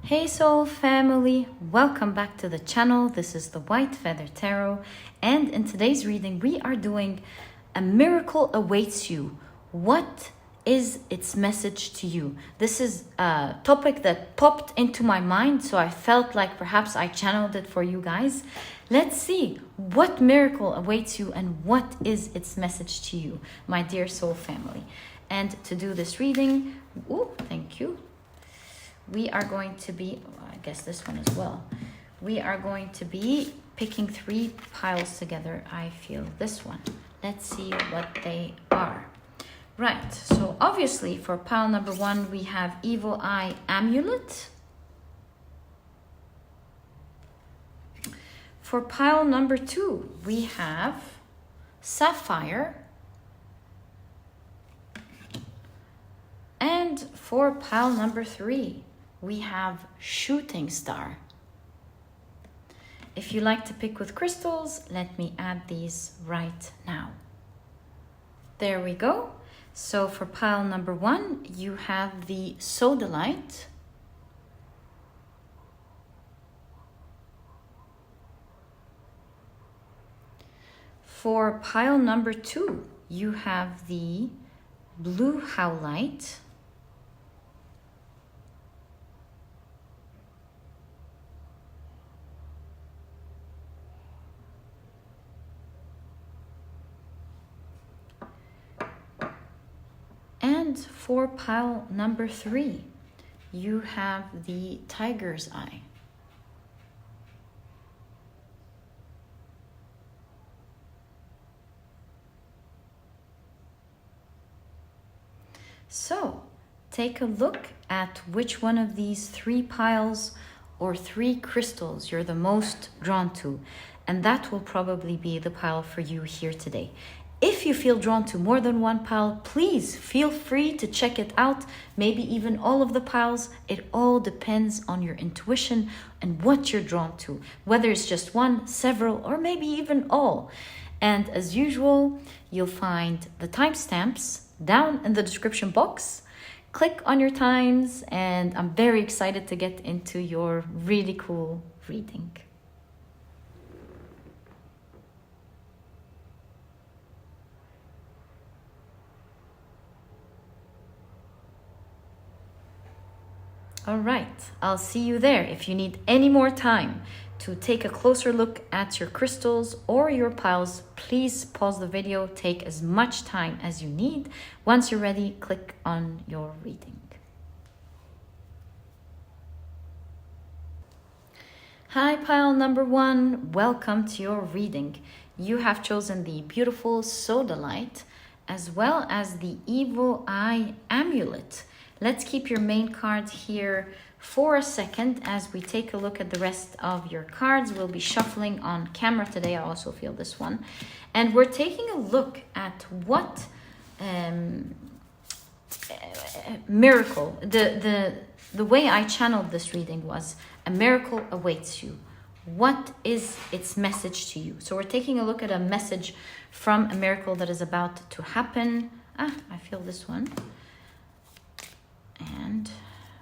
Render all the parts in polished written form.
Hey Soul family, welcome back to the channel. This is the White Feather Tarot, and in today's reading we are doing A Miracle Awaits You. What is its message to you? This is a topic that popped into my mind, so I felt like perhaps I channeled it for you guys. Let's see what miracle awaits you and what is its message to you, my dear soul family. And to do this reading, thank you. We are going to be, I guess this one as well. We are going to be picking 3 piles together. I feel this one. Let's see what they are. Right, so obviously for pile number 1, we have Evil Eye Amulet. For pile number 2, we have Sapphire. And for pile number 3, we have Shooting Star. If you like to pick with crystals, let me add these right now. There we go. So for pile number 1, you have the Sodalite. For pile number 2, you have the blue Howlite. And for pile number 3, you have the Tiger's Eye. So, take a look at which one of these 3 piles or 3 crystals you're the most drawn to, and that will probably be the pile for you here today. If you feel drawn to more than one pile, please feel free to check it out, maybe even all of the piles. It all depends on your intuition and what you're drawn to, whether it's just one, several, or maybe even all. And as usual, you'll find the timestamps down in the description box. Click on your times, and I'm very excited to get into your really cool reading. All right, I'll see you there. If you need any more time to take a closer look at your crystals or your piles, please pause the video, take as much time as you need. Once you're ready, click on your reading. Hi, pile number 1. Welcome to your reading. You have chosen the beautiful Sodalite as well as the Evil Eye Amulet. Let's keep your main cards here for a second as we take a look at the rest of your cards. We'll be shuffling on camera today. I also feel this one. And we're taking a look at what miracle, the way I channeled this reading was a miracle awaits you. What is its message to you? So we're taking a look at a message from a miracle that is about to happen. I feel this one. And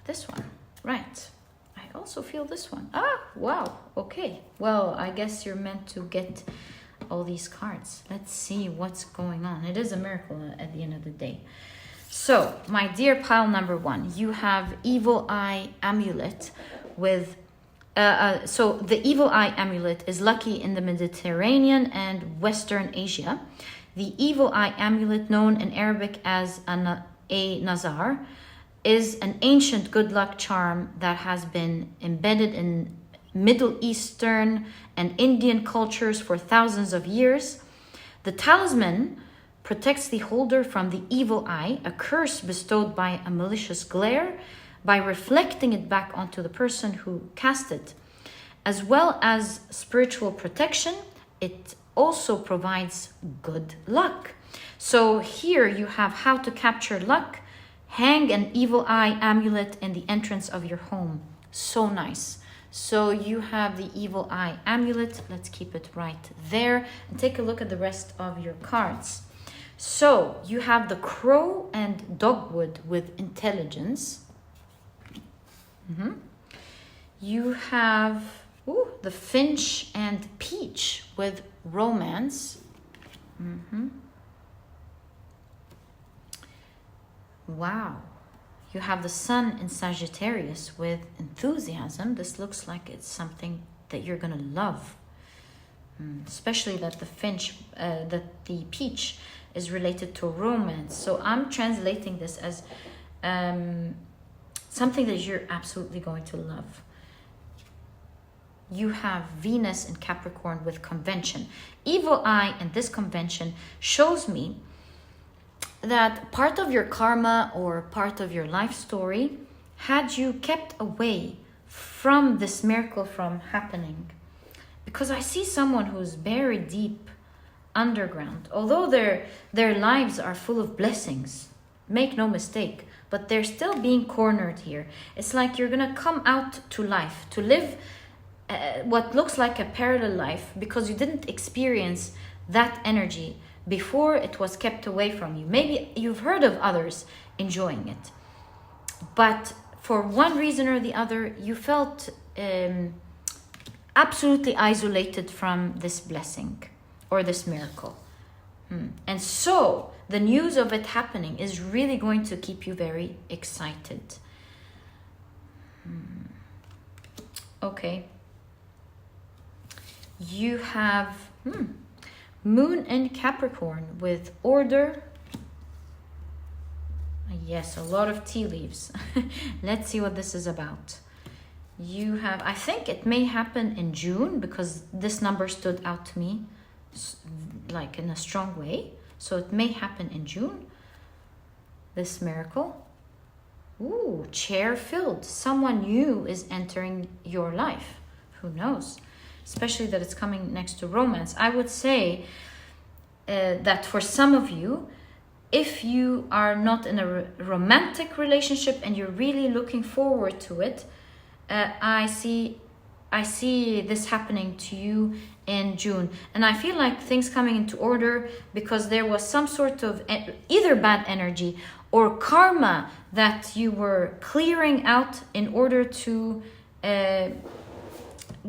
this one, right. I also feel this one. Wow, okay. Well, I guess you're meant to get all these cards. Let's see what's going on. It is a miracle at the end of the day. So, my dear pile number 1, you have Evil Eye Amulet with... so, the Evil Eye Amulet is lucky in the Mediterranean and Western Asia. The Evil Eye Amulet, known in Arabic as a Nazar, is an ancient good luck charm that has been embedded in Middle Eastern and Indian cultures for thousands of years. The talisman protects the holder from the evil eye, a curse bestowed by a malicious glare, by reflecting it back onto the person who cast it. As well as spiritual protection, it also provides good luck. So here you have how to capture luck. Hang an Evil Eye Amulet in the entrance of your home. So nice. So you have the Evil Eye Amulet. Let's keep it right there. And take a look at the rest of your cards. So you have the Crow and Dogwood with intelligence. You have the finch and peach with romance. Wow. You have the sun in Sagittarius with enthusiasm. This looks like it's something that you're going to love. Especially that the finch, that the peach is related to romance. So I'm translating this as something that you're absolutely going to love. You have Venus in Capricorn with convention. Evil eye in this convention shows me that part of your karma or part of your life story had you kept away from this miracle from happening. Because I see someone who's buried deep underground. Although their lives are full of blessings, make no mistake, but they're still being cornered here. It's like you're gonna come out to life, to live what looks like a parallel life, because you didn't experience that energy before it was kept away from you. Maybe you've heard of others enjoying it, but for one reason or the other, you felt absolutely isolated from this blessing or this miracle. And so the news of it happening is really going to keep you very excited. Okay. You have Moon in Capricorn with order. Yes, a lot of tea leaves. Let's see what this is about. You have, I think it may happen in June, because this number stood out to me like in a strong way. So it may happen in June, this miracle. Ooh, chair filled. Someone new is entering your life. Who knows? Especially that it's coming next to romance. I would say that for some of you, if you are not in a romantic relationship and you're really looking forward to it, I see this happening to you in June. And I feel like things coming into order because there was some sort of either bad energy or karma that you were clearing out in order to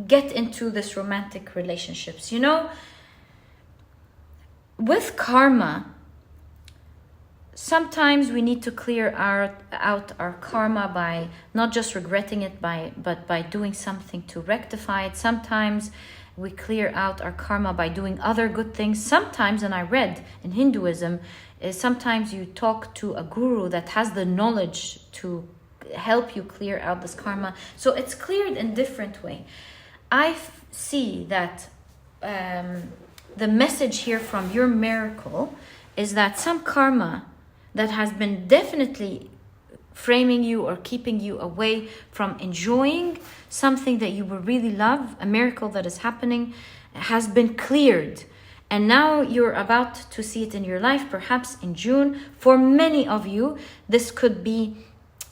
get into this romantic relationships. You know, with karma, sometimes we need to clear out our karma by not just regretting it, but by doing something to rectify it. Sometimes we clear out our karma by doing other good things. Sometimes, and I read in Hinduism, sometimes you talk to a guru that has the knowledge to help you clear out this karma. So it's cleared in different way. I see that the message here from your miracle is that some karma that has been definitely framing you or keeping you away from enjoying something that you would really love, a miracle that is happening, has been cleared. And now you're about to see it in your life, perhaps in June. For many of you, this could be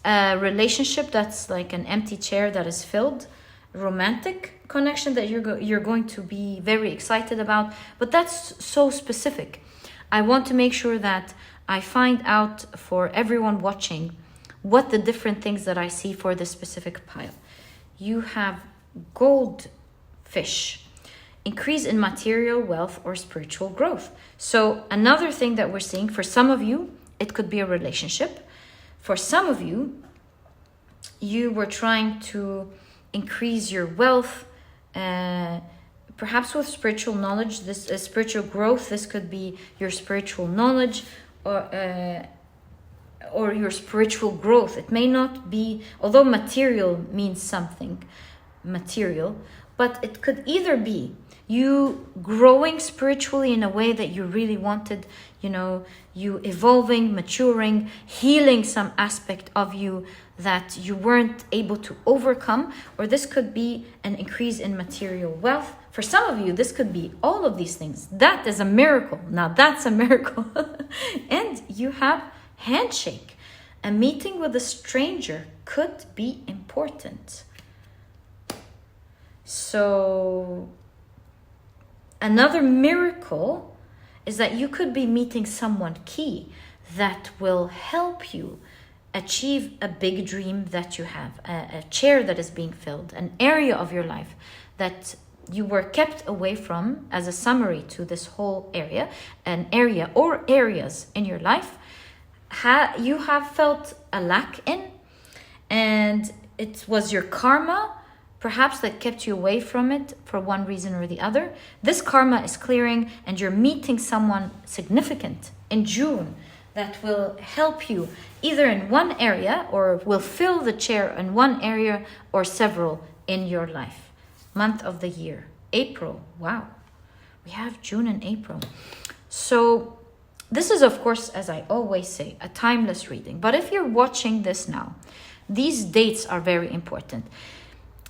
a relationship that's like an empty chair that is filled, romantic connection that you're going to be very excited about. But that's so specific. I want to make sure that I find out for everyone watching what the different things that I see for this specific pile. You have goldfish, increase in material wealth or spiritual growth. So another thing that we're seeing, for some of you, it could be a relationship. For some of you, you were trying to increase your wealth, perhaps with spiritual knowledge, this spiritual growth. This could be your spiritual knowledge or your spiritual growth. It may not be, although material means something material, but it could either be you growing spiritually in a way that you really wanted, you know, you evolving, maturing, healing some aspect of you that you weren't able to overcome, or this could be an increase in material wealth. For some of you, this could be all of these things. That is a miracle. Now that's a miracle. And you have handshake. A meeting with a stranger could be important. So another miracle is that you could be meeting someone key that will help you achieve a big dream that you have, a chair that is being filled, an area of your life that you were kept away from, as a summary to this whole area, an area or areas in your life you have felt a lack in, and it was your karma perhaps that kept you away from it for one reason or the other. This karma is clearing, and you're meeting someone significant in June that will help you either in one area, or will fill the chair in one area, or several in your life. Month of the year, April. Wow, we have June and April. So this is, of course, as I always say, a timeless reading. But if you're watching this now, these dates are very important.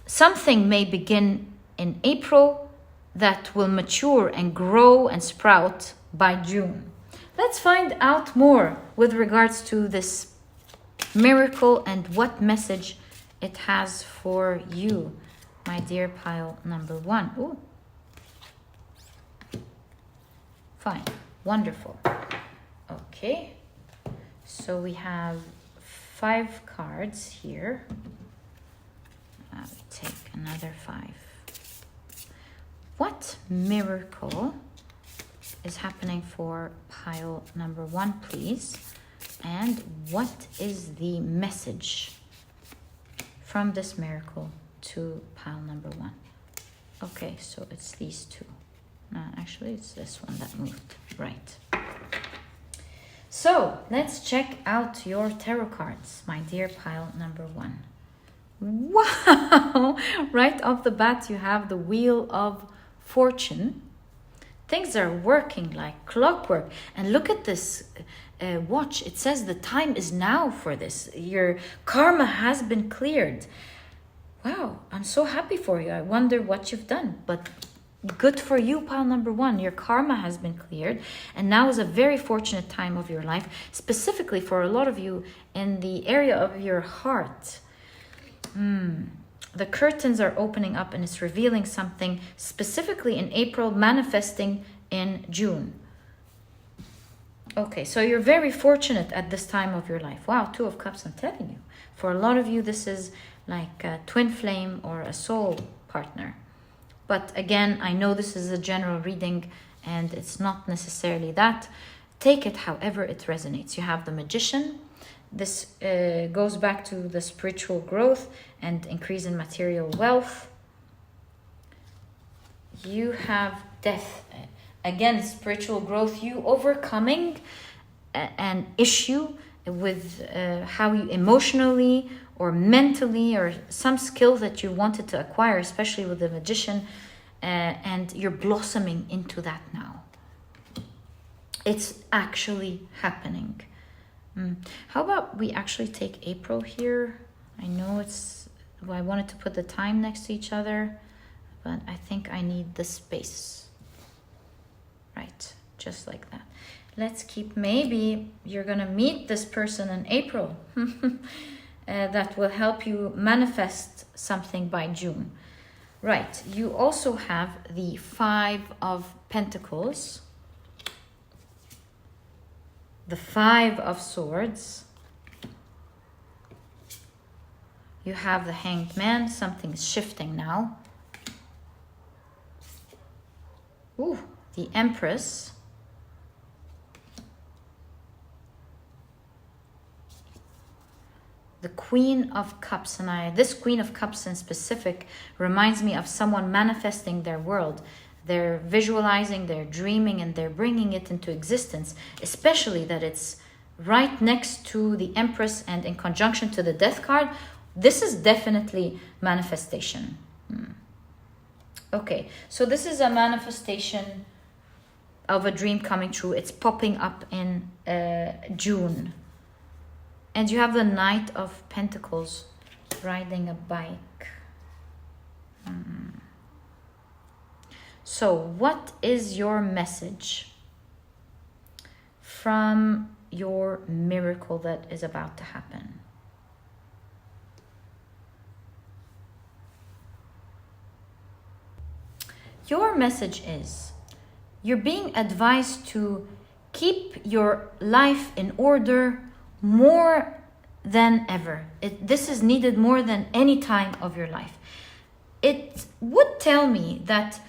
Something may begin in April that will mature and grow and sprout by June. Let's find out more with regards to this miracle and what message it has for you, my dear pile number 1. Ooh. Fine. Wonderful. Okay. So we have 5 cards here. I'll take another 5. What miracle is happening for pile number 1, please? And what is the message from this miracle to pile number 1? Okay, so it's these 2. No, actually, it's this one that moved. Right. So let's check out your tarot cards, my dear pile number 1. Wow! Right off the bat, you have the Wheel of Fortune. Things are working like clockwork. And look at this watch. It says the time is now for this. Your karma has been cleared. Wow, I'm so happy for you. I wonder what you've done. But good for you, pile number 1. Your karma has been cleared. And now is a very fortunate time of your life. Specifically for a lot of you in the area of your heart. The curtains are opening up and it's revealing something specifically in April, manifesting in June. Okay, so you're very fortunate at this time of your life. Wow, 2 of Cups, I'm telling you. For a lot of you, this is like a twin flame or a soul partner. But again, I know this is a general reading and it's not necessarily that. Take it however it resonates. You have the Magician. This goes back to the spiritual growth and increase in material wealth. You have Death. Again, spiritual growth. You overcoming an issue with how you emotionally or mentally, or some skill that you wanted to acquire, especially with the Magician, and you're blossoming into that now. It's actually happening. How about we actually take April here? I know I wanted to put the time next to each other, but I think I need the space. Right, just like that. Let's keep, maybe you're gonna meet this person in April that will help you manifest something by June. Right, you also have the 5 of Pentacles, the 5 of Swords. You have the Hanged Man. Something's shifting now. Ooh, the Empress. The Queen of Cups. And this Queen of Cups in specific reminds me of someone manifesting their world. They're visualizing, they're dreaming, and they're bringing it into existence, especially that it's right next to the Empress and in conjunction to the Death card. This is definitely manifestation. Okay, so this is a manifestation of a dream coming true. It's popping up in June. And you have the Knight of Pentacles riding a bike. So what is your message from your miracle that is about to happen? Your message is, you're being advised to keep your life in order more than ever. This is needed more than any time of your life. It would tell me that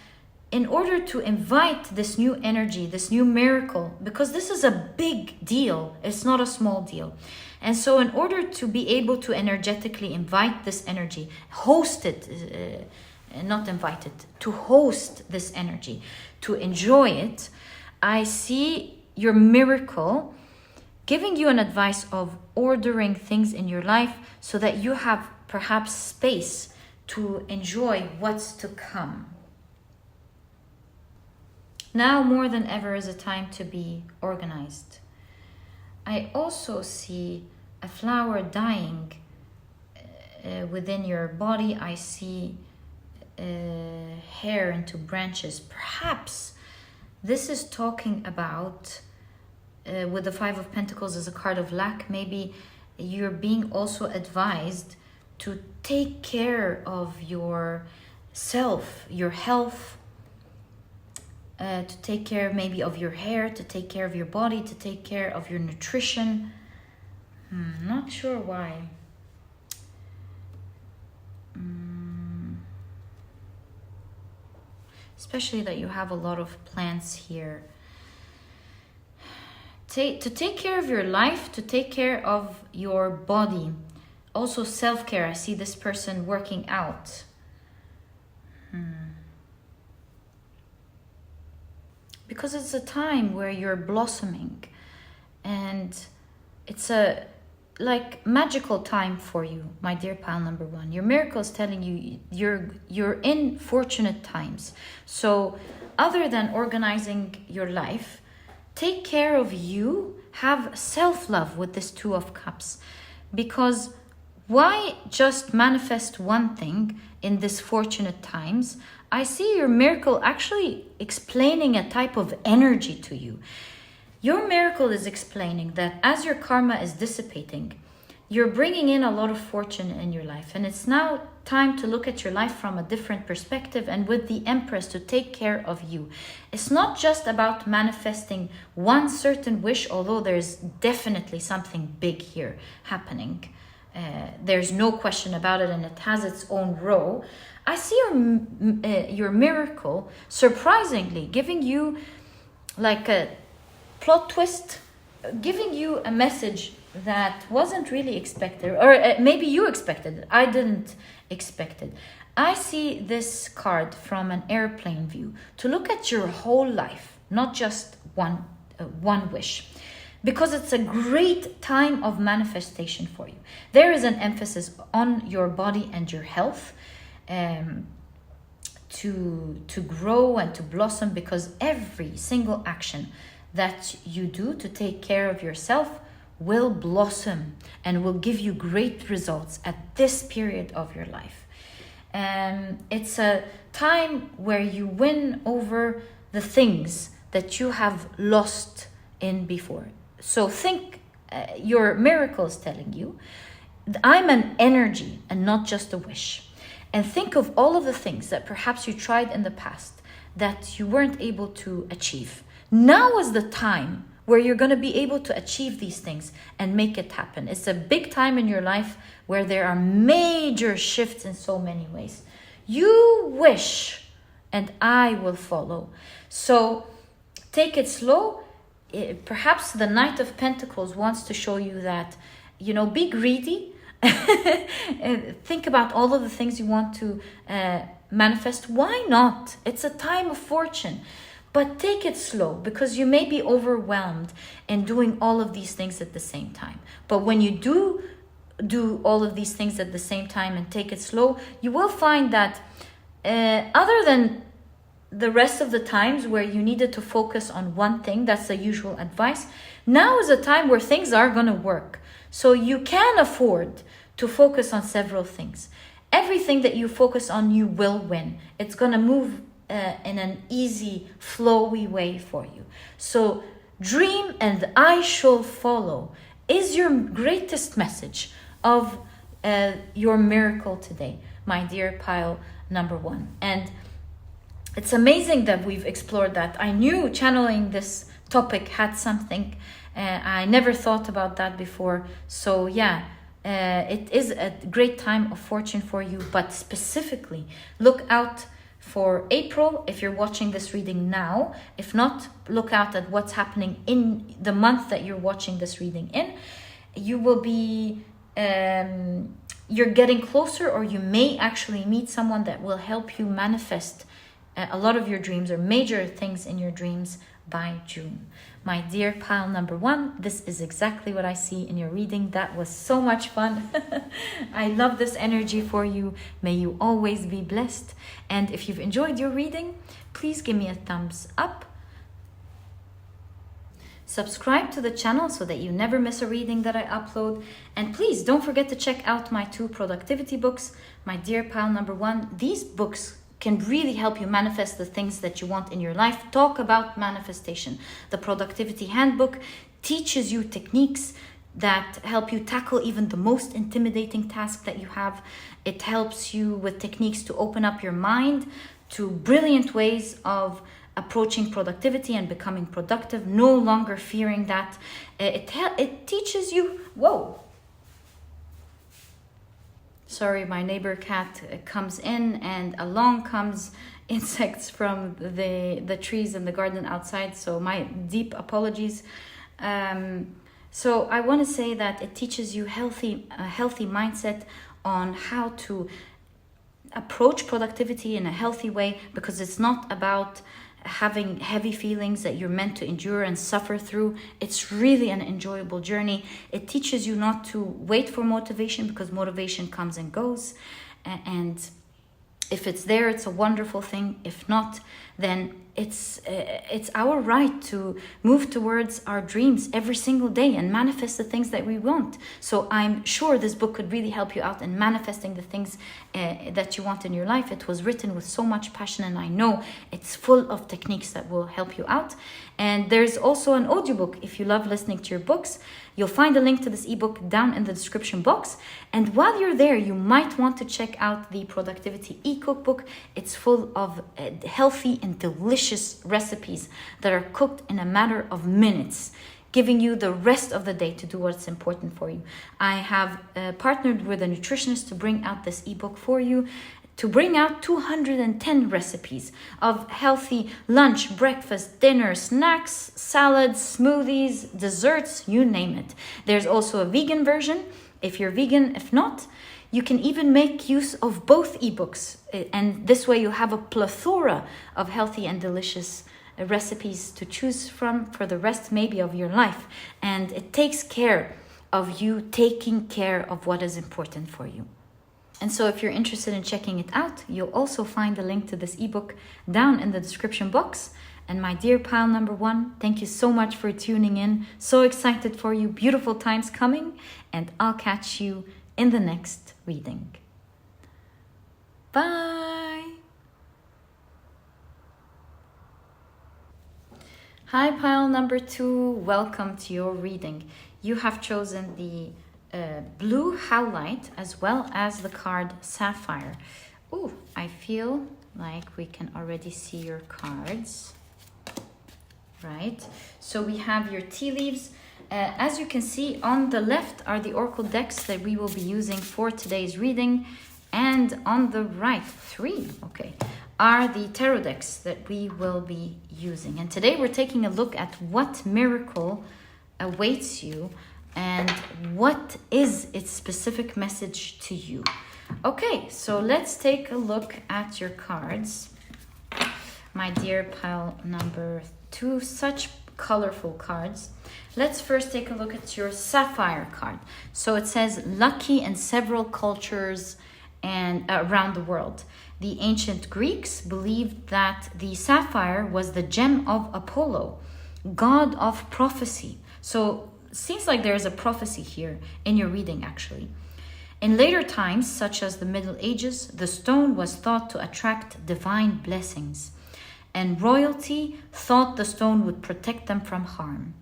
in order to invite this new energy, this new miracle, because this is a big deal, it's not a small deal. And so in order to be able to energetically invite this energy, host it, not invite it, to host this energy, to enjoy it, I see your miracle giving you an advice of ordering things in your life so that you have perhaps space to enjoy what's to come. Now more than ever is a time to be organized. I also see a flower dying within your body. I see hair into branches. Perhaps this is talking about, with the Five of Pentacles as a card of lack, maybe you're being also advised to take care of yourself, your health, to take care maybe of your hair, to take care of your body, to take care of your nutrition. Not sure why. Especially that you have a lot of plants here. To take care of your life, to take care of your body. Also self-care. I see this person working out. Because it's a time where you're blossoming, and it's a magical time for you, my dear pile number one. Your miracle is telling you you're in fortunate times. So other than organizing your life, take care of you, have self-love with this Two of Cups. Because why just manifest one thing in this fortunate times? I see your miracle actually explaining a type of energy to you. Your miracle is explaining that as your karma is dissipating, you're bringing in a lot of fortune in your life. And it's now time to look at your life from a different perspective, and with the Empress to take care of you. It's not just about manifesting one certain wish, although there's definitely something big here happening. There's no question about it, and it has its own row. I see your miracle surprisingly giving you like a plot twist, giving you a message that wasn't really expected, or maybe you expected it. I didn't expect it. I see this card from an airplane view, to look at your whole life, not just one wish. Because it's a great time of manifestation for you. There is an emphasis on your body and your health to grow and to blossom, because every single action that you do to take care of yourself will blossom and will give you great results at this period of your life. It's a time where you win over the things that you have lost in before. So think, your miracle is telling you, I'm an energy and not just a wish. And think of all of the things that perhaps you tried in the past that you weren't able to achieve. Now is the time where you're going to be able to achieve these things and make it happen. It's a big time in your life where there are major shifts in so many ways. You wish and I will follow. So take it slow. Perhaps the Knight of Pentacles wants to show you that, be greedy. Think about all of the things you want to manifest. Why not? It's a time of fortune. But take it slow, because you may be overwhelmed in doing all of these things at the same time. But when you do all of these things at the same time and take it slow, you will find that other than the rest of the times where you needed to focus on one thing, that's the usual advice, now is a time where things are going to work. So you can afford to focus on several things. Everything that you focus on, you will win. It's going to move in an easy, flowy way for you. So dream and I shall follow is your greatest message of your miracle today, my dear pile number one. And it's amazing that we've explored that. I knew channeling this topic had something. I never thought about that before. So yeah, It is a great time of fortune for you, but specifically look out for April if you're watching this reading now. If not, look out at what's happening in the month that you're watching this reading in. You will be, you're getting closer, or you may actually meet someone that will help you manifest a lot of your dreams or major things in your dreams by June. My dear pile number 1, this is exactly what I see in your reading. That was so much fun. I love this energy for you. May you always be blessed. And if you've enjoyed your reading, please give me a thumbs up. Subscribe to the channel so that you never miss a reading that I upload. And please don't forget to check out my 2 productivity books. My dear pile number 1, these books can really help you manifest the things that you want in your life. Talk about manifestation. The Productivity Handbook teaches you techniques that help you tackle even the most intimidating task that you have. It helps you with techniques to open up your mind to brilliant ways of approaching productivity and becoming productive, no longer fearing that. It teaches you, whoa. Sorry, my neighbor cat comes in and along comes insects from the trees in the garden outside. So my deep apologies. So I want to say that it teaches you a healthy mindset on how to approach productivity in a healthy way, because it's not about having heavy feelings that you're meant to endure and suffer through. It's really an enjoyable journey. It teaches you not to wait for motivation, because motivation comes and goes. And if it's there, it's a wonderful thing. If not, then it's our right to move towards our dreams every single day and manifest the things that we want. So I'm sure this book could really help you out in manifesting the things that you want in your life. It was written with so much passion, and I know it's full of techniques that will help you out. And there's also an audiobook. If you love listening to your books, you'll find a link to this ebook down in the description box. And while you're there, you might want to check out the Productivity e-cookbook. It's full of healthy and delicious recipes that are cooked in a matter of minutes, giving you the rest of the day to do what's important for you. I have partnered with a nutritionist to bring out this ebook for you, to bring out 210 recipes of healthy lunch, breakfast, dinner, snacks, salads, smoothies, desserts, you name it. There's also a vegan version if you're vegan. If not, you can even make use of both ebooks. And this way you have a plethora of healthy and delicious recipes to choose from for the rest maybe of your life. And it takes care of you taking care of what is important for you. And so if you're interested in checking it out, you'll also find the link to this ebook down in the description box. And my dear pile number 1, thank you so much for tuning in. So excited for you. Beautiful times coming. And I'll catch you in the next reading. Bye. Hi, pile number 2. Welcome to your reading. You have chosen the blue Howlite as well as the card Sapphire. Ooh, I feel like we can already see your cards. Right, so we have your tea leaves. As you can see, on the left are the oracle decks that we will be using for today's reading, and on the right, 3, okay, are the tarot decks that we will be using. And today we're taking a look at what miracle awaits you and what is its specific message to you. Okay, so let's take a look at your cards. My dear pile number 2, such colorful cards. Let's first take a look at your Sapphire card. So it says lucky in several cultures and around the world. The ancient Greeks believed that the sapphire was the gem of Apollo, god of prophecy. So it seems like there's a prophecy here in your reading actually. In later times, such as the Middle Ages, the stone was thought to attract divine blessings, and royalty thought the stone would protect them from harm.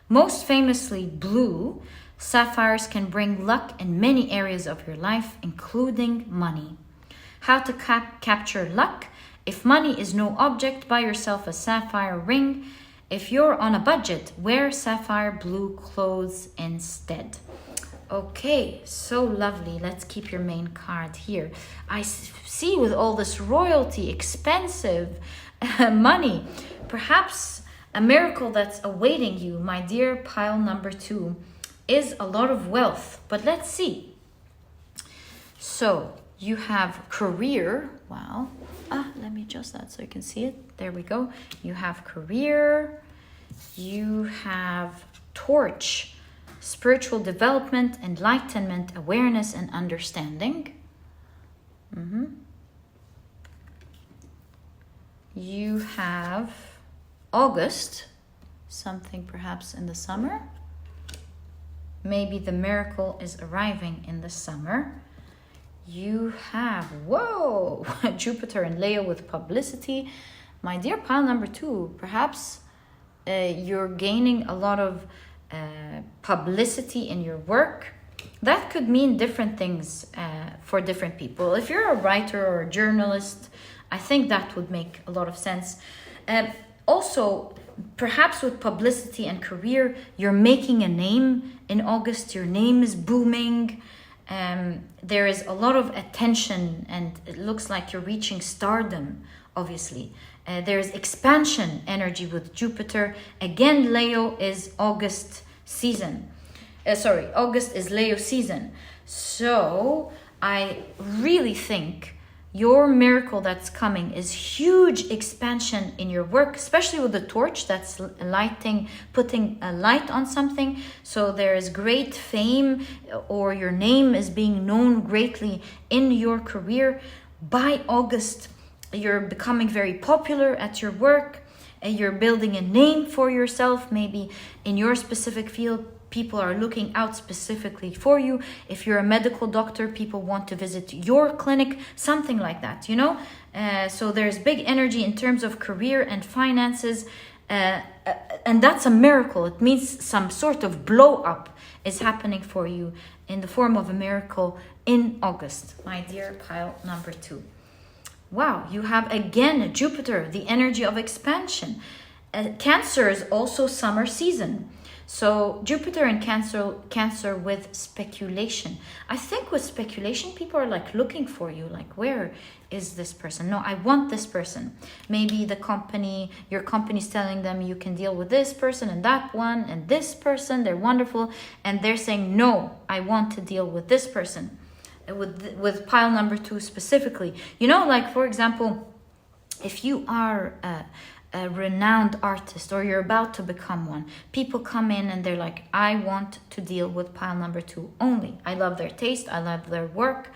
Most famously, blue sapphires can bring luck in many areas of your life, including money. How to capture luck? If money is no object, buy yourself a sapphire ring. If you're on a budget, wear sapphire blue clothes instead. Okay, so lovely. Let's keep your main card here. I see with all this royalty, expensive money, perhaps a miracle that's awaiting you, my dear pile number 2, is a lot of wealth. But let's see. So you have career. Wow. Let me adjust that so you can see it. There we go. You have career. You have torch. Spiritual development, enlightenment, awareness, and understanding. You have August, something perhaps in the summer. Maybe the miracle is arriving in the summer. You have, whoa, Jupiter and Leo with publicity. My dear pile number 2, perhaps you're gaining a lot of publicity in your work. That could mean different things for different people. If you're a writer or a journalist, I think that would make a lot of sense. Also, perhaps with publicity and career, you're making a name in August. Your name is booming. There is a lot of attention and it looks like you're reaching stardom, obviously. There's expansion energy with Jupiter. Again, Leo is August season. August is Leo season. So I really think your miracle that's coming is huge expansion in your work, especially with the torch that's lighting, putting a light on something. So there is great fame, or your name is being known greatly in your career. By August, you're becoming very popular at your work, and you're building a name for yourself. Maybe in your specific field, people are looking out specifically for you. If you're a medical doctor, people want to visit your clinic, something like that, you know? So there's big energy in terms of career and finances, and that's a miracle. It means some sort of blow up is happening for you in the form of a miracle in August, my dear pile number 2. Wow, you have again Jupiter, the energy of expansion. Cancer is also summer season. So Jupiter and Cancer with speculation. I think with speculation, people are like looking for you, like, where is this person? No, I want this person. Maybe your company's telling them you can deal with this person and that one and this person. They're wonderful. And they're saying, no, I want to deal with this person. With pile number 2 specifically. You know, like, for example, if you are a renowned artist or you're about to become one, people come in and they're like, I want to deal with pile number 2 only. I love their taste. I love their work.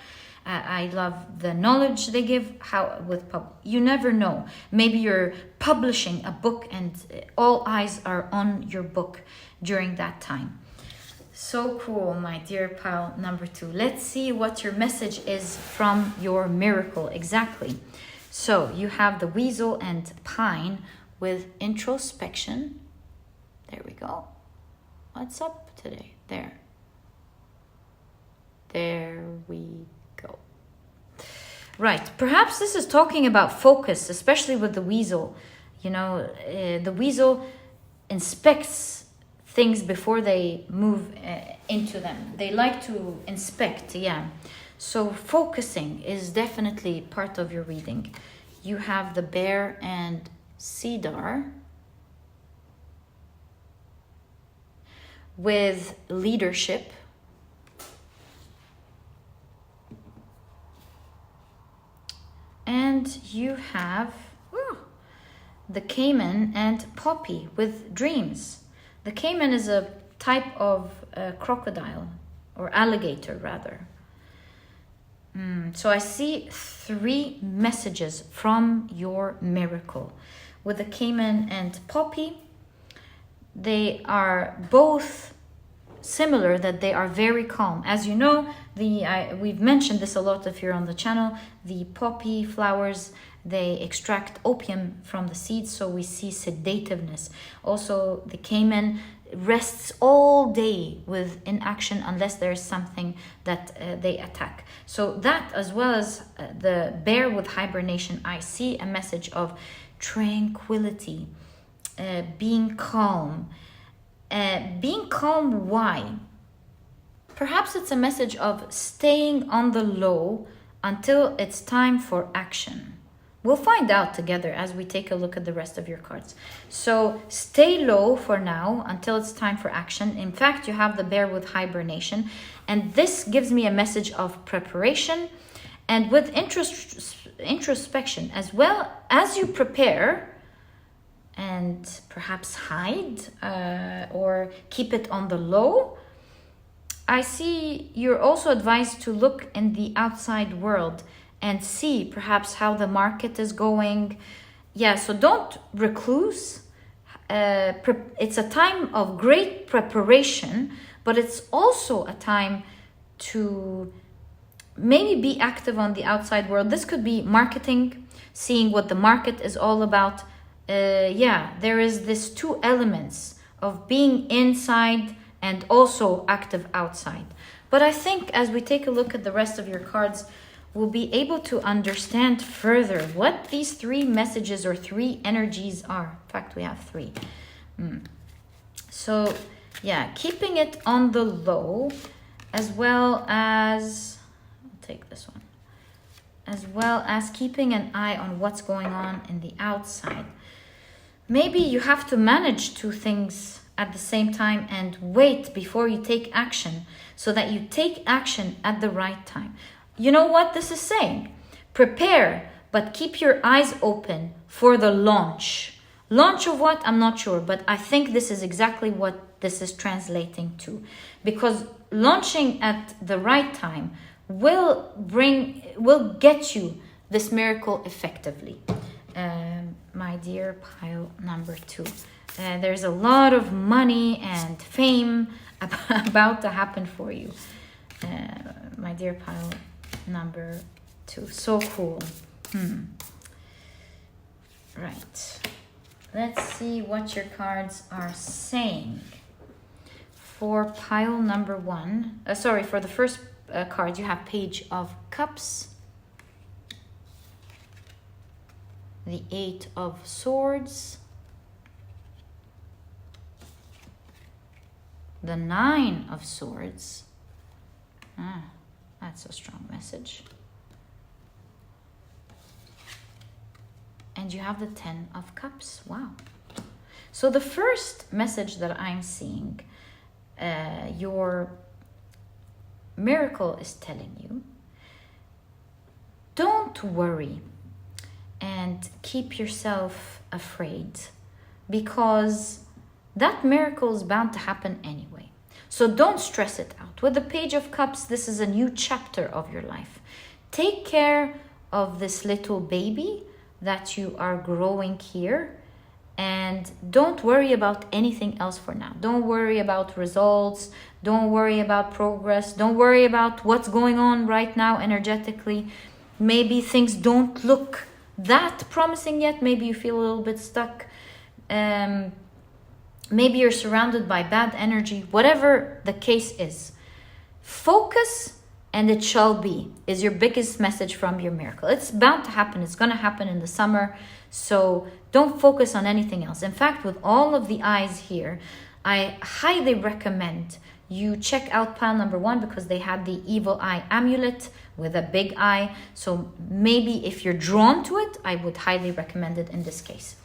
I love the knowledge they give. You never know. Maybe you're publishing a book and all eyes are on your book during that time. So cool, my dear pile number 2. Let's see what your message is from your miracle exactly. So you have the weasel and pine with introspection. There we go. What's up today? There we go. Right. Perhaps this is talking about focus, especially with the weasel. You know, the weasel inspects things before they move into them. They like to inspect, yeah. So focusing is definitely part of your reading. You have the bear and cedar with leadership. And you have the caiman and poppy with dreams. The caiman is a type of crocodile, or alligator rather. So I see 3 messages from your miracle. With the caiman and poppy, they are both similar, that they are very calm. As you know, we've mentioned this a lot if you're on the channel. The poppy flowers, they extract opium from the seeds, so we see sedativeness. Also, the caiman rests all day with inaction unless there's something that they attack. So that, as well as the bear with hibernation, I see a message of tranquility, being calm. Being calm, why? perhaps it's a message of staying on the low until it's time for action. We'll find out together as we take a look at the rest of your cards. So stay low for now until it's time for action. In fact, you have the bear with hibernation. And this gives me a message of preparation and with introspection, as well as you prepare and perhaps hide or keep it on the low. I see you're also advised to look in the outside world and see perhaps how the market is going. Yeah, so don't recluse. It's a time of great preparation, but it's also a time to maybe be active on the outside world. This could be marketing, seeing what the market is all about. Yeah, there is this two elements of being inside and also active outside. But I think as we take a look at the rest of your cards, we'll be able to understand further what these three messages or three energies are. In fact, we have three. So, yeah, keeping it on the low, as well as, I'll take this one, as well as keeping an eye on what's going on in the outside. Maybe you have to manage two things at the same time and wait before you take action, so that you take action at the right time. You know what this is saying? Prepare, but keep your eyes open for the launch. Launch of what? I'm not sure, but I think this is exactly what this is translating to. Because launching at the right time will get you this miracle effectively. My dear pile number 2. There's a lot of money and fame about to happen for you. My dear pile number 2. So cool. Right. Let's see what your cards are saying. For pile number 1, for the first card, you have Page of Cups, the 8 of Swords, the 9 of Swords. That's a strong message. And you have the 10 of Cups. Wow. So the first message that I'm seeing, your miracle is telling you, don't worry and keep yourself afraid, because that miracle is bound to happen anyway. So don't stress it out. With the Page of Cups, this is a new chapter of your life. Take care of this little baby that you are growing here, and don't worry about anything else for now. Don't worry about results. Don't worry about progress. Don't worry about what's going on right now energetically. Maybe things don't look that promising yet. Maybe you feel a little bit stuck. Maybe you're surrounded by bad energy. Whatever the case is, focus and it shall be is your biggest message from your miracle. It's bound to happen. It's going to happen in the summer. So don't focus on anything else. In fact, with all of the eyes here, I highly recommend you check out pile number 1, because they had the evil eye amulet with a big eye. So maybe if you're drawn to it, I would highly recommend it in this case.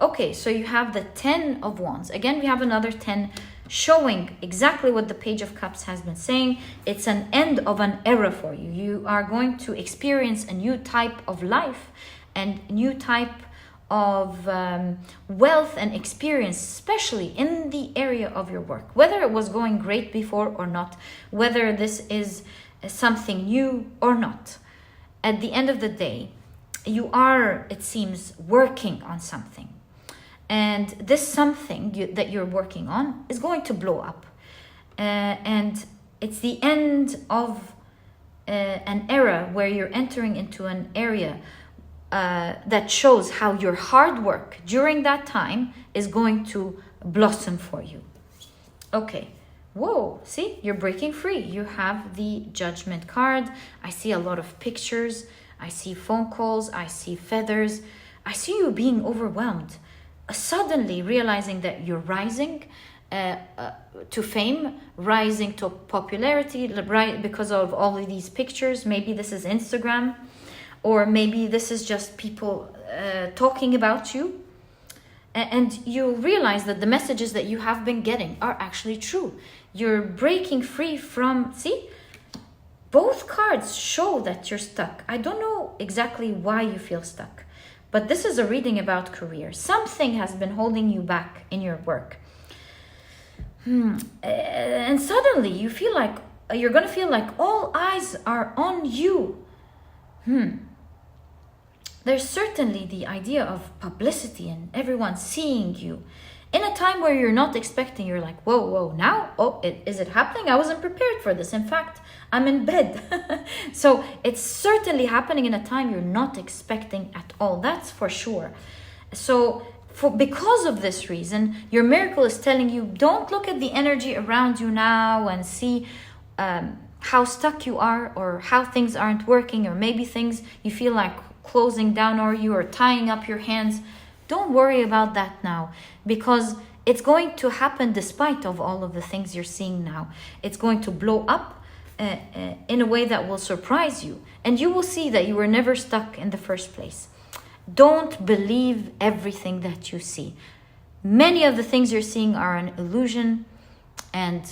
Okay, so you have the 10 of Wands. Again, we have another 10 showing exactly what the Page of Cups has been saying. It's an end of an era for you. You are going to experience a new type of life and new type of wealth and experience, especially in the area of your work. Whether it was going great before or not, whether this is something new or not, at the end of the day, you are, it seems, working on something. And this something that you're working on is going to blow up. And it's the end of an era where you're entering into an area that shows how your hard work during that time is going to blossom for you. Okay. Whoa, see, you're breaking free. You have the Judgment card. I see a lot of pictures. I see phone calls. I see feathers. I see you being overwhelmed. Suddenly realizing that you're rising to fame, rising to popularity, right? Because of all of these pictures. Maybe this is Instagram, or maybe this is just people talking about you. And you realize that the messages that you have been getting are actually true. You're breaking free from, see, both cards show that you're stuck. I don't know exactly why you feel stuck, but this is a reading about career. Something has been holding you back in your work. And suddenly you feel like, you're going to feel like all eyes are on you. There's certainly the idea of publicity and everyone seeing you. In a time where you're not expecting, you're like, whoa, now? Oh, is it happening? I wasn't prepared for this. In fact, I'm in bed. So it's certainly happening in a time you're not expecting at all. That's for sure. So because of this reason, your miracle is telling you, don't look at the energy around you now and see how stuck you are, or how things aren't working, or maybe things you feel like closing down, or you are tying up your hands. Don't worry about that now, because it's going to happen despite of all of the things you're seeing now. It's going to blow up in a way that will surprise you, and you will see that you were never stuck in the first place. Don't believe everything that you see. Many of the things you're seeing are an illusion, and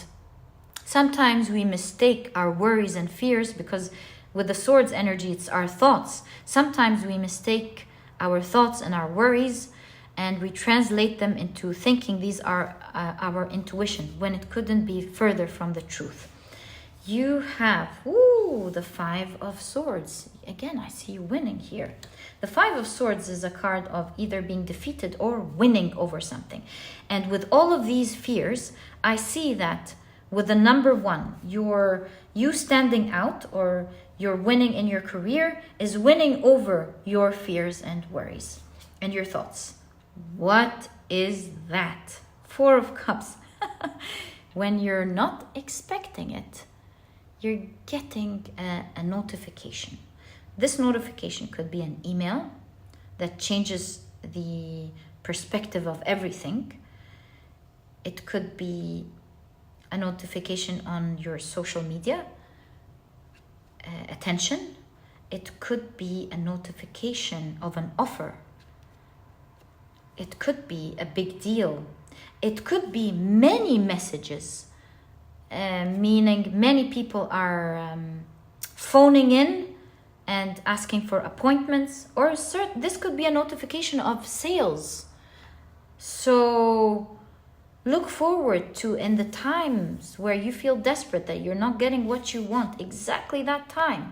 sometimes we mistake our worries and fears, because with the Swords energy, it's our thoughts. Sometimes we mistake our thoughts and our worries, and we translate them into thinking these are our intuition, when it couldn't be further from the truth. You have, the Five of Swords. Again, I see you winning here. The Five of Swords is a card of either being defeated or winning over something. And with all of these fears, I see that with the number 1, you standing out, or you're winning in your career, is winning over your fears and worries and your thoughts. What is that? 4 of Cups. When you're not expecting it, you're getting a notification. This notification could be an email that changes the perspective of everything. It could be a notification on your social media attention. It could be a notification of an offer. It could be a big deal. It could be many messages, meaning many people are phoning in and asking for appointments, or this could be a notification of sales. So look forward to, in the times where you feel desperate that you're not getting what you want, exactly that time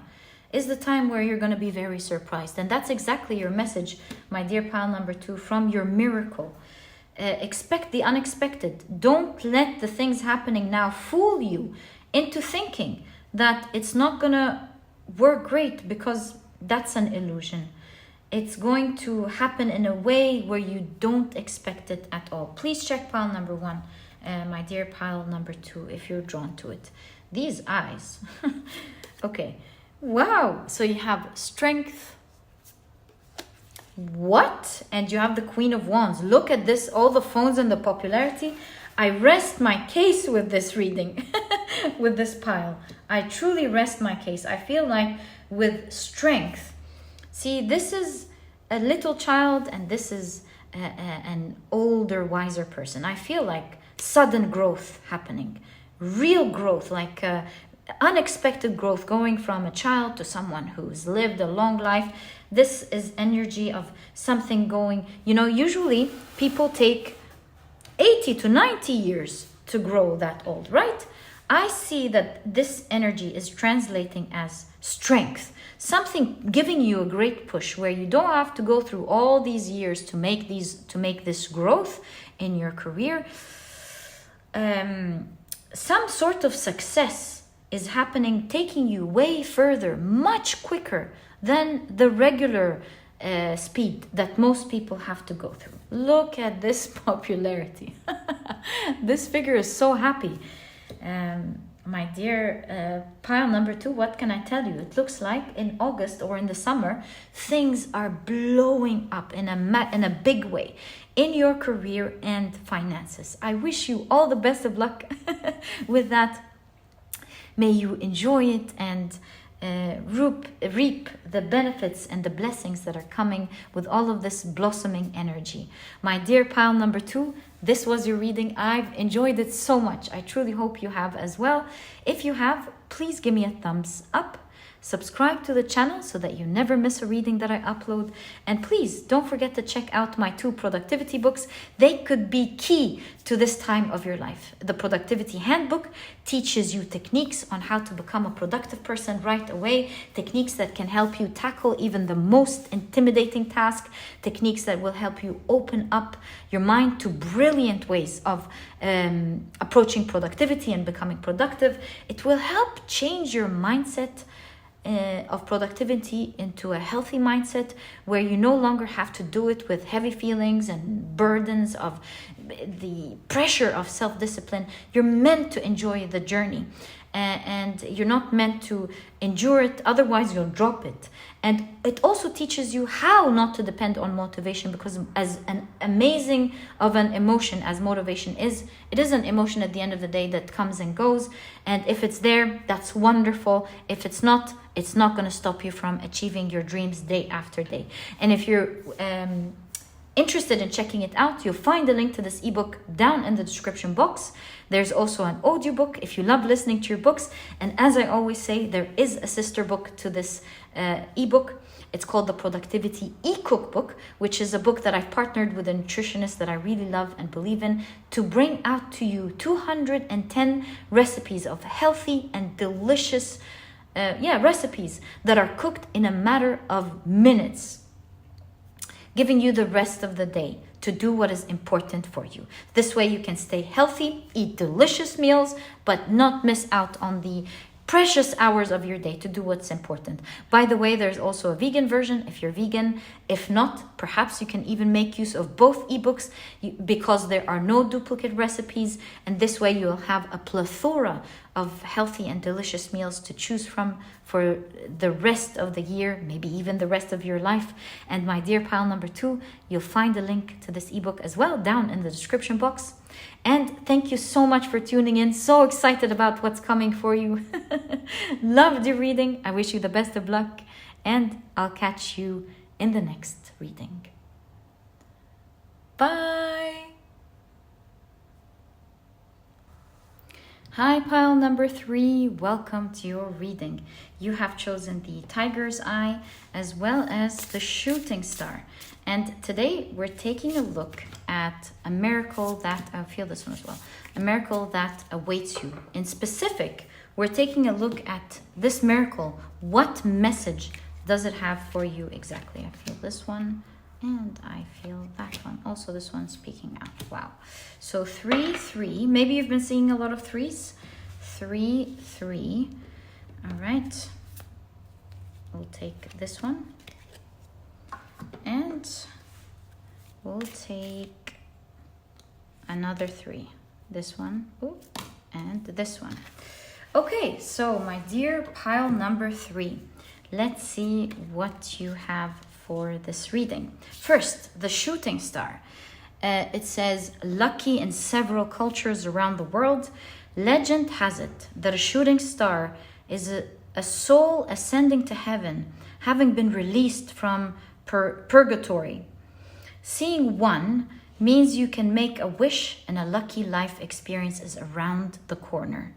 is the time where you're going to be very surprised. And that's exactly your message, my dear pile number 2, from your miracle. Expect the unexpected. Don't let the things happening now fool you into thinking that it's not going to work great, because that's an illusion. It's going to happen in a way where you don't expect it at all. Please check pile number 1, my dear pile number 2, if you're drawn to it. These eyes. Okay. Wow. So you have strength. What? And you have the Queen of Wands. Look at this, all the phones and the popularity. I rest my case with this reading, with this pile. I truly rest my case. I feel like with strength. See, this is a little child, and this is an older, wiser person. I feel like sudden growth happening. Real growth, like unexpected growth, going from a child to someone who's lived a long life. This is energy of something going, usually people take 80 to 90 years to grow that old, right? I see that this energy is translating as strength, something giving you a great push where you don't have to go through all these years to make this growth in your career. Some sort of success is happening, taking you way further, much quicker than the regular speed that most people have to go through. Look at this popularity. This figure is so happy. my dear pile number 2, what can I tell you? It looks like in August or in the summer, things are blowing up in a big way in your career and finances. I wish you all the best of luck with that. May you enjoy it and reap the benefits and the blessings that are coming with all of this blossoming energy. My dear pile number 2, this was your reading. I've enjoyed it so much. I truly hope you have as well. If you have, please give me a thumbs up. Subscribe to the channel so that you never miss a reading that I upload. And please don't forget to check out my 2 productivity books. They could be key to this time of your life. The Productivity Handbook teaches you techniques on how to become a productive person right away. Techniques that can help you tackle even the most intimidating task. Techniques that will help you open up your mind to brilliant ways of approaching productivity and becoming productive. It will help change your mindset of productivity into a healthy mindset where you no longer have to do it with heavy feelings and burdens of the pressure of self-discipline. You're meant to enjoy the journey and you're not meant to endure it, otherwise you'll drop it. And it also teaches you how not to depend on motivation, because as an amazing of an emotion as motivation is, it is an emotion at the end of the day that comes and goes. And if it's there, that's wonderful. If it's not going to stop you from achieving your dreams day after day. And if you're interested in checking it out, you'll find the link to this ebook down in the description box. There's also an audiobook if you love listening to your books. And as I always say, there is a sister book to this ebook. It's called the Productivity e-cookbook, which is a book that I've partnered with a nutritionist that I really love and believe in to bring out to you 210 recipes of healthy and delicious recipes that are cooked in a matter of minutes, giving you the rest of the day to do what is important for you. This way you can stay healthy, eat delicious meals, but not miss out on the precious hours of your day to do what's important. By the way, there's also a vegan version if you're vegan. If not, perhaps you can even make use of both ebooks because there are no duplicate recipes, and this way you'll have a plethora of healthy and delicious meals to choose from for the rest of the year, maybe even the rest of your life. And my dear pile number 2, you'll find a link to this ebook as well down in the description box. And thank you so much for tuning in. So excited about what's coming for you. Loved your reading. I wish you the best of luck, and I'll catch you in the next reading. Bye. Hi, pile number 3. Welcome to your reading. You have chosen the Tiger's Eye as well as the Shooting Star. And today we're taking a look at a miracle that, I feel this one as well, a miracle that awaits you. In specific, we're taking a look at this miracle. What message does it have for you exactly? I feel this one and I feel that one. Also this one speaking out. Wow. So 3, 3. Maybe you've been seeing a lot of 3s. 3, 3. All right. We'll take this one. And we'll take another 3. This one, and this one. Okay, so my dear pile number 3, let's see what you have for this reading. First, the Shooting Star. It says, lucky in several cultures around the world, legend has it that a shooting star is a soul ascending to heaven, having been released from purgatory. Seeing one means you can make a wish and a lucky life experience is around the corner.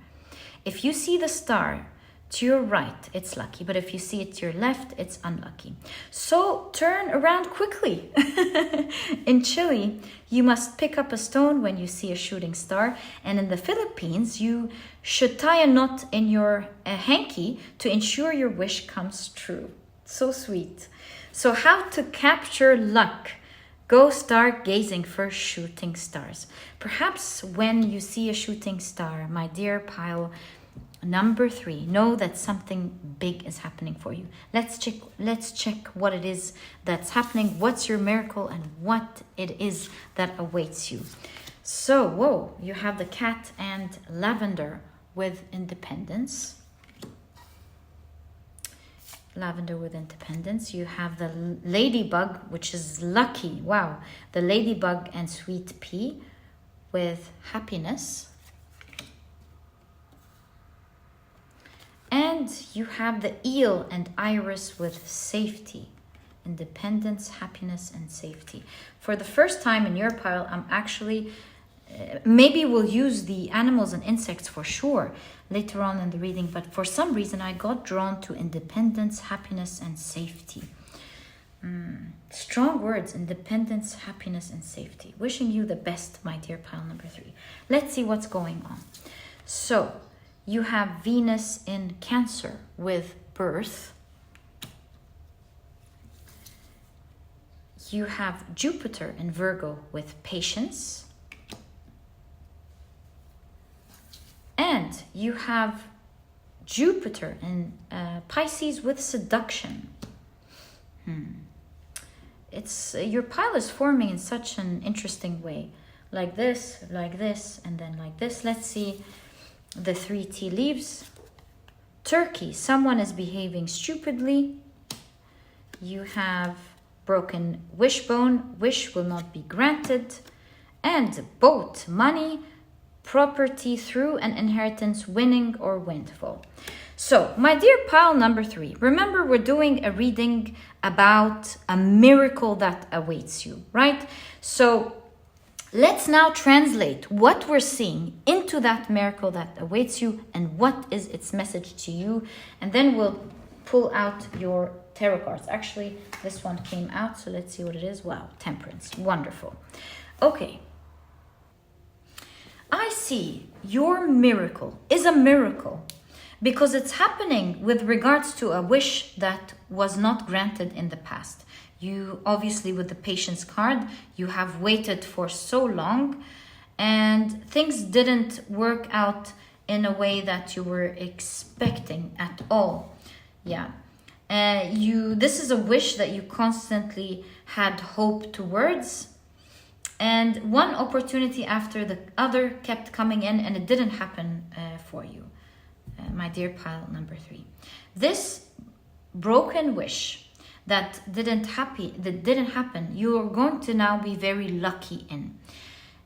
If you see the star to your right, it's lucky, but if you see it to your left, it's unlucky. So turn around quickly. In Chile, you must pick up a stone when you see a shooting star, and in the Philippines, you should tie a knot in your hanky to ensure your wish comes true. So sweet. So how to capture luck? Go start gazing for shooting stars. Perhaps when you see a shooting star, my dear pile number 3, know that something big is happening for you. Let's check what it is that's happening. What's your miracle and what it is that awaits you. So, whoa, you have the cat and lavender with independence. Lavender with independence. You have the ladybug, which is lucky. Wow. The ladybug and sweet pea with happiness. And you have the eel and iris with safety. Independence, happiness, and safety. For the first time in your pile, I'm actually, maybe we'll use the animals and insects for sure later on in the reading, but for some reason I got drawn to independence, happiness, and safety. Strong words, independence, happiness, and safety. Wishing you the best, my dear pile number 3. Let's see what's going on. So, you have Venus in Cancer with birth. You have Jupiter in Virgo with patience. And you have Jupiter in Pisces with seduction. It's your pile is forming in such an interesting way. Like this, and then like this. Let's see the 3 tea leaves. Turkey, someone is behaving stupidly. You have broken wishbone, wish will not be granted. And boat, money, property through an inheritance, winning or windfall. So, my dear pile number 3, remember we're doing a reading about a miracle that awaits you, right? So, let's now translate what we're seeing into that miracle that awaits you and what is its message to you. And then we'll pull out your tarot cards. Actually, this one came out, so let's see what it is. Wow, Temperance, wonderful. Okay. I see your miracle is a miracle because it's happening with regards to a wish that was not granted in the past. You obviously, with the patience card, you have waited for so long and things didn't work out in a way that you were expecting at all. Yeah. This is a wish that you constantly had hope towards. And one opportunity after the other kept coming in and it didn't happen for you, my dear pile number 3. This broken wish that didn't happen, you're going to now be very lucky in.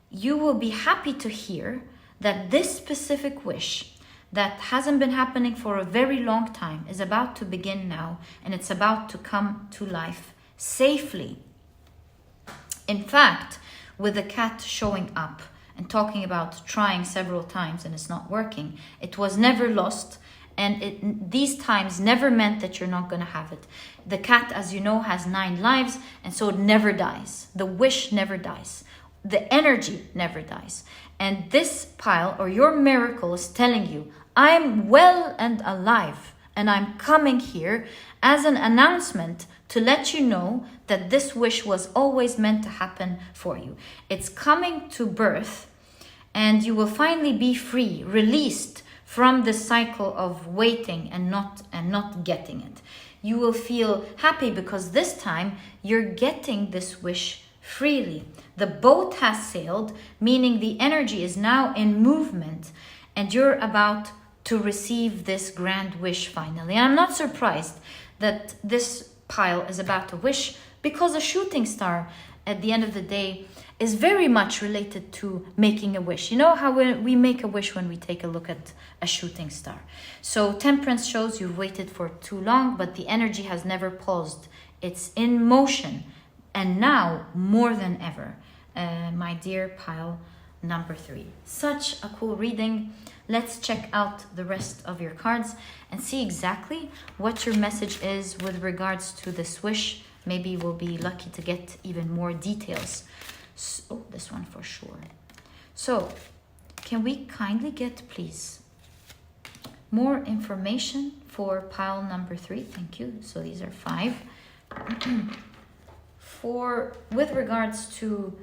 You will be happy to hear that this specific wish that hasn't been happening for a very long time is about to begin now, and it's about to come to life safely. In fact, with the cat showing up and talking about trying several times and it's not working, it was never lost, and these times never meant that you're not going to have it. The cat, as you know, has 9 lives, and so it never dies. The wish never dies. The energy never dies. And this pile, or your miracle, is telling you, I'm well and alive, and I'm coming here as an announcement to let you know that this wish was always meant to happen for you. It's coming to birth, and you will finally be free, released from the cycle of waiting and not getting it. You will feel happy because this time you're getting this wish freely. The boat has sailed, meaning the energy is now in movement, and you're about to receive this grand wish finally. And I'm not surprised that this pile is about to wish, because a shooting star at the end of the day is very much related to making a wish. You know how we make a wish when we take a look at a shooting star. So Temperance shows you've waited for too long, but the energy has never paused. It's in motion, and now more than ever, my dear pile number 3. Such a cool reading. Let's check out the rest of your cards and see exactly what your message is with regards to this wish. Maybe we'll be lucky to get even more details. So, this one for sure. So, can we kindly get, please, more information for pile number 3? Thank you. So these are 5. With regards to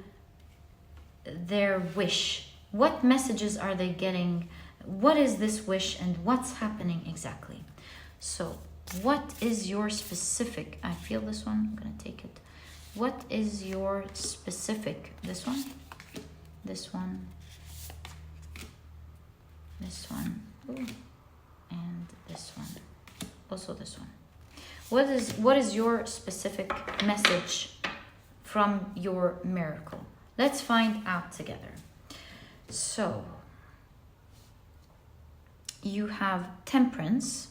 their wish, what messages are they getting? What is this wish and what's happening exactly? So what is your specific, I feel this one, I'm gonna take it. What is your specific, this one, this one, this one, Ooh. And this one. Also this one. What is your specific message from your miracle? Let's find out together. So, you have temperance,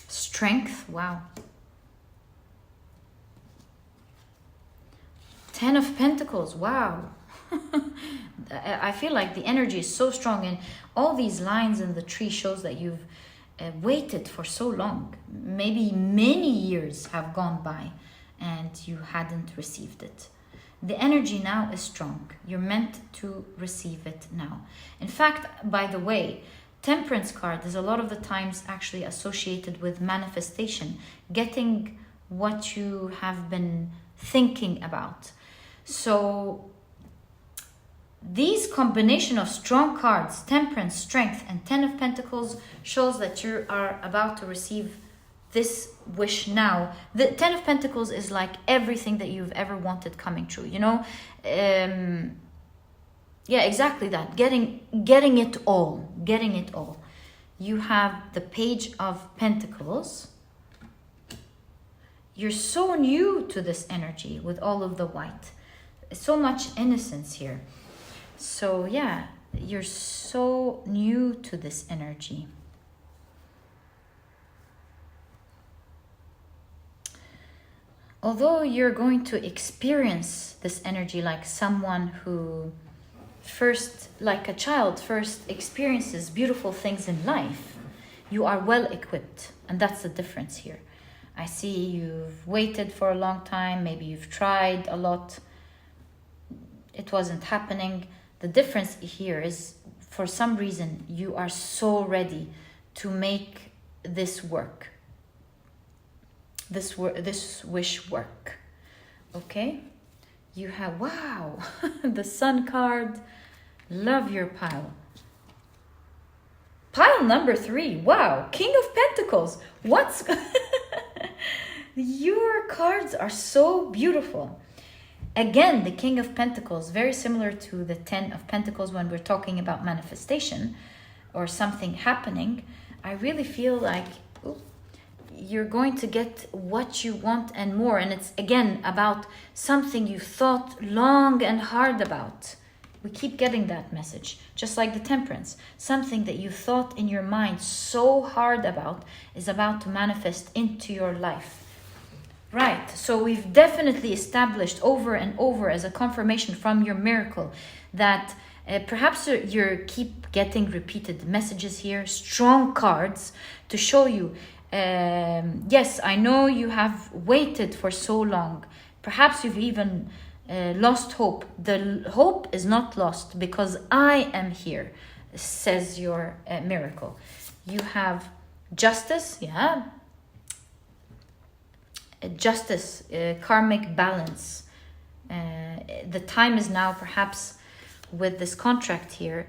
strength, wow. 10 of Pentacles, wow. I feel like the energy is so strong, and all these lines in the tree shows that you've waited for so long. Maybe many years have gone by and you hadn't received it. The energy now is strong. You're meant to receive it now. In fact, by the way, Temperance card is a lot of the times actually associated with manifestation, getting what you have been thinking about. So these combination of strong cards, Temperance, Strength, and 10 of Pentacles shows that you are about to receive this wish now. The 10 of Pentacles is like everything that you've ever wanted coming true, you know? Yeah, exactly that. Getting it all. Getting it all. You have the Page of Pentacles. You're so new to this energy with all of the white. So much innocence here. So yeah, you're so new to this energy. Although you're going to experience this energy like someone who first, like a child, first experiences beautiful things in life, you are well equipped. And that's the difference here. I see you've waited for a long time. Maybe you've tried a lot. It wasn't happening. The difference here is, for some reason, you are so ready to make this work. This wish work. Okay? You have, wow, the Sun card. Love your pile. Pile number 3. Wow, King of Pentacles. What's... Your cards are so beautiful. Again, the King of Pentacles, very similar to the 10 of Pentacles when we're talking about manifestation or something happening. I really feel like you're going to get what you want and more. And it's, again, about something you thought long and hard about. We keep getting that message. Just like the Temperance. Something that you thought in your mind so hard about is about to manifest into your life. Right, so we've definitely established over and over as a confirmation from your miracle that perhaps you keep getting repeated messages here, strong cards to show you, yes, I know you have waited for so long. Perhaps you've even lost hope. The hope is not lost because I am here, says your miracle. You have Justice, yeah. Justice, karmic balance. The time is now, perhaps with this contract here,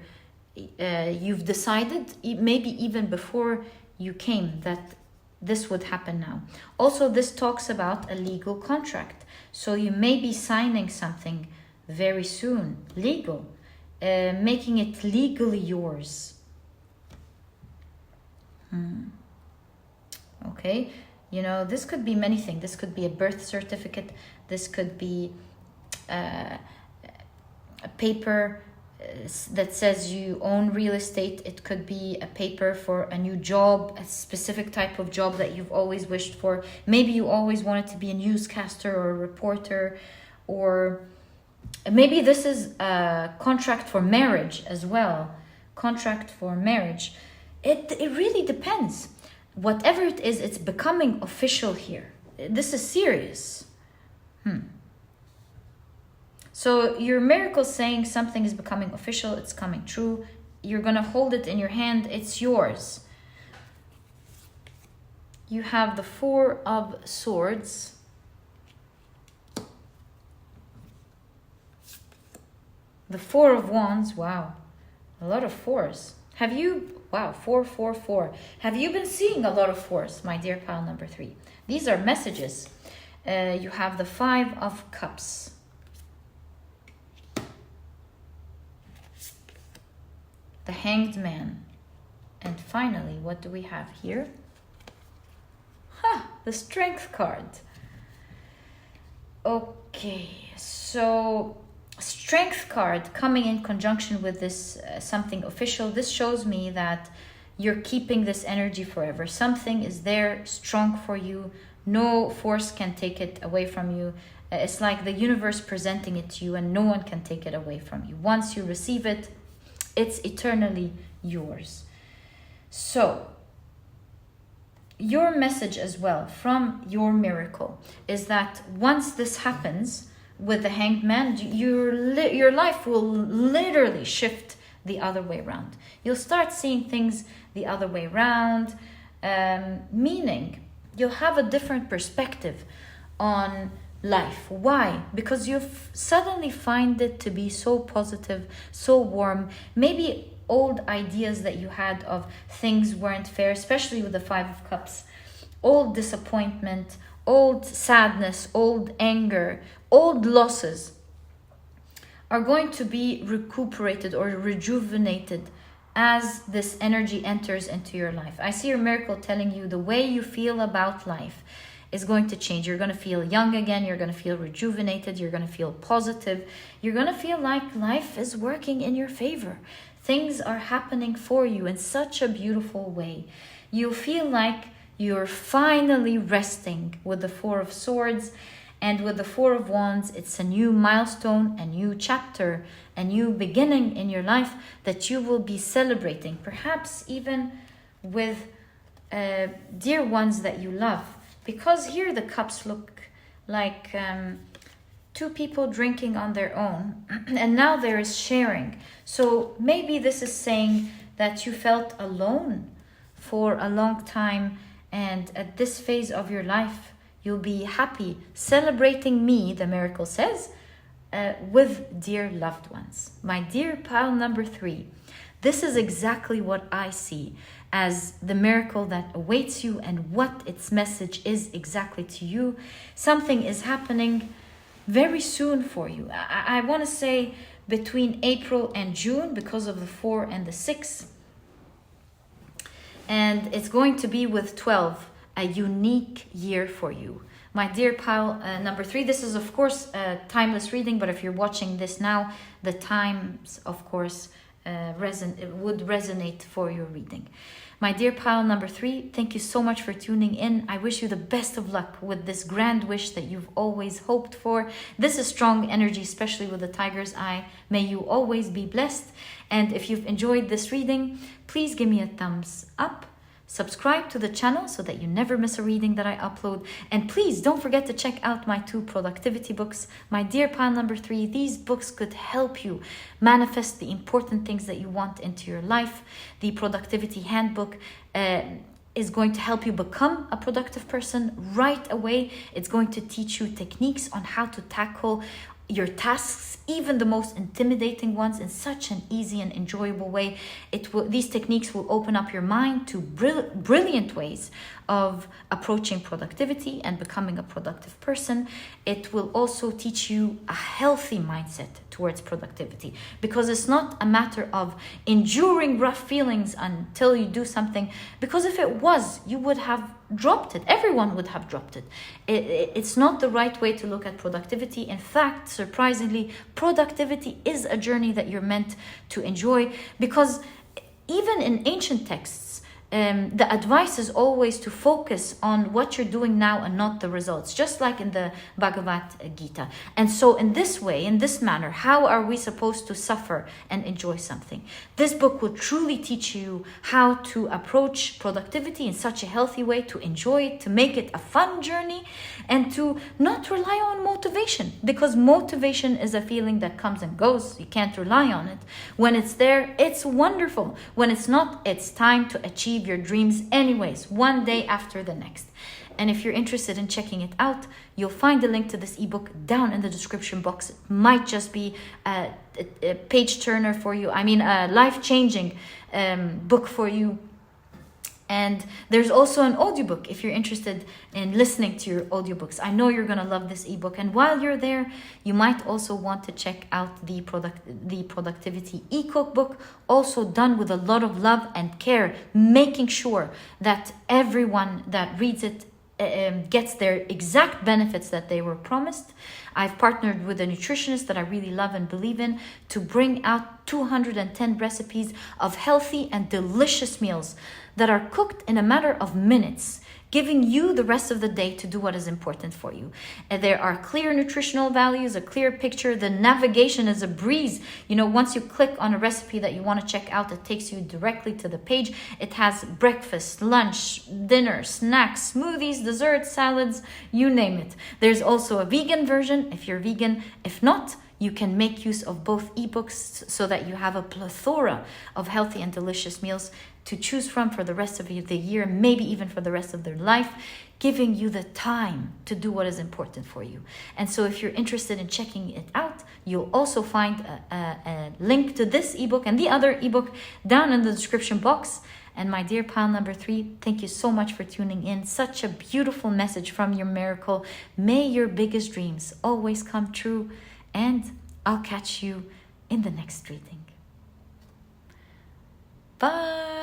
you've decided, maybe even before you came, that this would happen now. Also, this talks about a legal contract. So you may be signing something very soon, legal, making it legally yours. Okay. You know, this could be many things. This could be a birth certificate. This could be a paper that says you own real estate. It could be a paper for a new job, a specific type of job that you've always wished for. Maybe you always wanted to be a newscaster or a reporter, or maybe this is a contract for marriage as well. Contract for marriage. It really depends. Whatever it is, it's becoming official here. This is serious. So your miracle saying something is becoming official, it's coming true. You're going to hold it in your hand. It's yours. You have the 4 of Swords. The 4 of Wands. Wow. A lot of 4s. Have you... Wow, 4, 4, 4. Have you been seeing a lot of 4s, my dear pile number 3? These are messages. You have the 5 of Cups. the Hanged Man. And finally, what do we have here? The Strength card. Okay, so Strength card coming in conjunction with this something official. This shows me that you're keeping this energy forever. Something is there, strong for you. No force can take it away from you. It's like the universe presenting it to you, and no one can take it away from you. Once you receive it, it's eternally yours. So, your message as well from your miracle is that once this happens with the Hanged Man, your life will literally shift the other way around. You'll start seeing things the other way around, meaning you'll have a different perspective on life. Why? Because you suddenly find it to be so positive, so warm. Maybe old ideas that you had of things weren't fair, especially with the Five of Cups, old disappointment, old sadness, old anger, old losses are going to be recuperated or rejuvenated as this energy enters into your life. I see your miracle telling you the way you feel about life is going to change. You're going to feel young again. You're going to feel rejuvenated. You're going to feel positive. You're going to feel like life is working in your favor. Things are happening for you in such a beautiful way. You feel like you're finally resting with the Four of Swords, and with the Four of Wands. It's a new milestone, a new chapter, a new beginning in your life that you will be celebrating, perhaps even with dear ones that you love. Because here the cups look like two people drinking on their own, and now there is sharing. So maybe this is saying that you felt alone for a long time, and at this phase of your life, you'll be happy celebrating me, the miracle says, with dear loved ones. My dear pile number 3, this is exactly what I see as the miracle that awaits you and what its message is exactly to you. Something is happening very soon for you. I want to say between April and June because of the 4 and the 6. And it's going to be with 12, a unique year for you. My dear pile number 3, this is of course a timeless reading, but if you're watching this now, the times of course would resonate for your reading. My dear pile number 3, thank you so much for tuning in. I wish you the best of luck with this grand wish that you've always hoped for. This is strong energy, especially with the tiger's eye. May you always be blessed. And if you've enjoyed this reading, please give me a thumbs up. Subscribe to the channel so that you never miss a reading that I upload. And please don't forget to check out my 2 productivity books. My dear pile number 3, these books could help you manifest the important things that you want into your life. The productivity handbook is going to help you become a productive person right away. It's going to teach you techniques on how to tackle your tasks, even the most intimidating ones, in such an easy and enjoyable way. These techniques will open up your mind to brilliant ways of approaching productivity and becoming a productive person. It will also teach you a healthy mindset towards productivity, because it's not a matter of enduring rough feelings until you do something, because if it was, you would have dropped it. Everyone would have dropped it. It's not the right way to look at productivity. In fact, surprisingly, productivity is a journey that you're meant to enjoy, because even in ancient texts, the advice is always to focus on what you're doing now and not the results, just like in the Bhagavad Gita. And so in this way, in this manner, how are we supposed to suffer and enjoy something? This book will truly teach you how to approach productivity in such a healthy way, to enjoy it, to make it a fun journey, and to not rely on motivation, because motivation is a feeling that comes and goes. You can't rely on it. When it's there, it's wonderful. When it's not, it's time to achieve your dreams anyways, one day after the next. And if you're interested in checking it out, you'll find a link to this ebook down in the description box. It might just be a page turner for you. I mean, a life-changing book for you. And there's also an audiobook if you're interested in listening to your audiobooks. I know you're going to love this ebook. And while you're there, you might also want to check out the productivity e-cookbook, also done with a lot of love and care, making sure that everyone that reads it gets their exact benefits that they were promised. I've partnered with a nutritionist that I really love and believe in to bring out 210 recipes of healthy and delicious meals that are cooked in a matter of minutes, giving you the rest of the day to do what is important for you. And there are clear nutritional values, a clear picture. The navigation is a breeze. You know, once you click on a recipe that you want to check out, it takes you directly to the page. It has breakfast, lunch, dinner, snacks, smoothies, desserts, salads, you name it. There's also a vegan version if you're vegan. If not, you can make use of both ebooks so that you have a plethora of healthy and delicious meals to choose from for the rest of the year, maybe even for the rest of their life, giving you the time to do what is important for you. And so if you're interested in checking it out, you'll also find a link to this ebook and the other ebook down in the description box. And my dear pile number 3, thank you so much for tuning in. Such a beautiful message from your miracle. May your biggest dreams always come true. And I'll catch you in the next reading. Bye.